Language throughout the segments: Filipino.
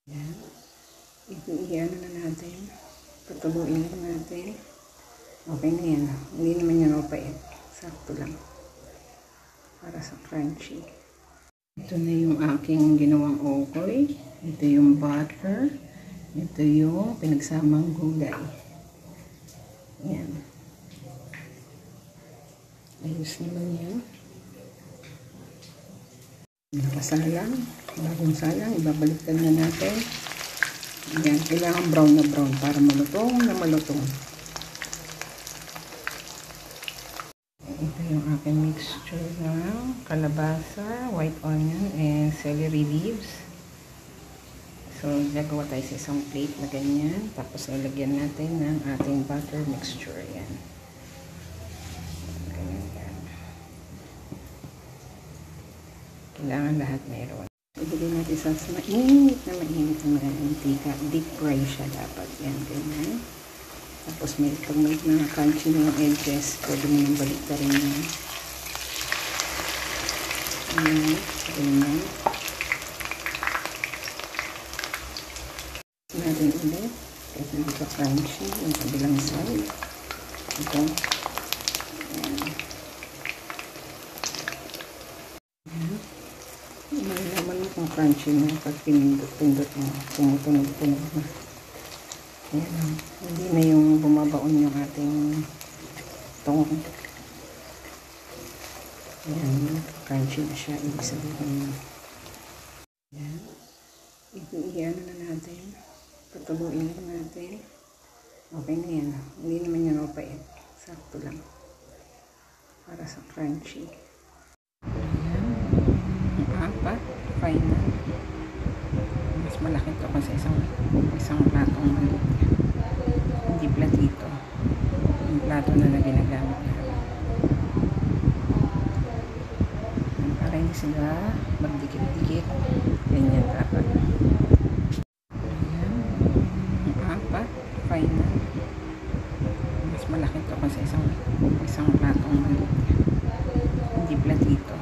Yan. Iyan na natin. Patuluin lang natin. Okay na yan. Hindi naman yan mapait. Sakto lang. Para sa crunchy. Ito na yung aking ginawang okoy. Ito yung butter. Ito yung pinagsamang gulay. Yan. Ayos naman yan. Nakasalang. Bagong salang. Ibabaliktad na natin. Yan. Kailangan brown na brown para malutong na malutong. Ito yung aking mixture ng kalabasa, white onion, and celery leaves. So, gagawa tayo sa isang plate na ganyan. Tapos, lalagyan natin ng ating butter mixture. Yan. Ganyan yan. Kailangan lahat mayroon. Ibigay natin sa mainit na mantika. Deep fry siya dapat. Yan, ganyan. Tapos, pag may mga crunchy na edges, pwede mo nang balik rin yan. Ganyan. Ganyan. Natin ulit kahit hindi pa crunchy yung kabilang side. Ito. Ayan. Malalaman mo kung crunchy na pag pinindot-pindot mo, tumutunog-tunog na. Ayan. Hindi na yung bumabaon yung ating tong. Ayan. Crunchy na siya. Ibig sabihin. Ayan. Iyan na natin. Patuluin lang natin. Okay na yan. Hindi naman yan mapait. Sakto lang. Para sa crunchy. Ayan. Ang apat. Final. Mas malaki ito kasi isang platong maliit. Hindi platito. Yung plato na ginagamit na. Para hindi sila magdikit-dikit. Ganyan dapat. Final. Mas malaki ito kasi isang platong maliit. Hindi platito.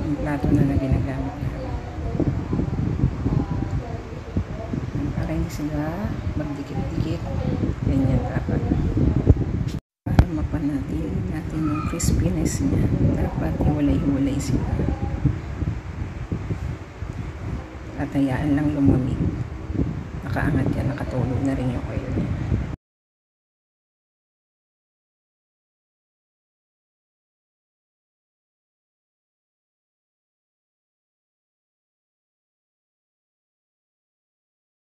Yung plato na ginagamit na. Para hindi sila magdikit-dikit. Ganyan dapat. Para mapanatili natin yung crispiness niya. Dapat hiwalay-hiwalay sila. At hayaan lang lumamig. Nakaangat yan, nakatulog na rin yung oil niya.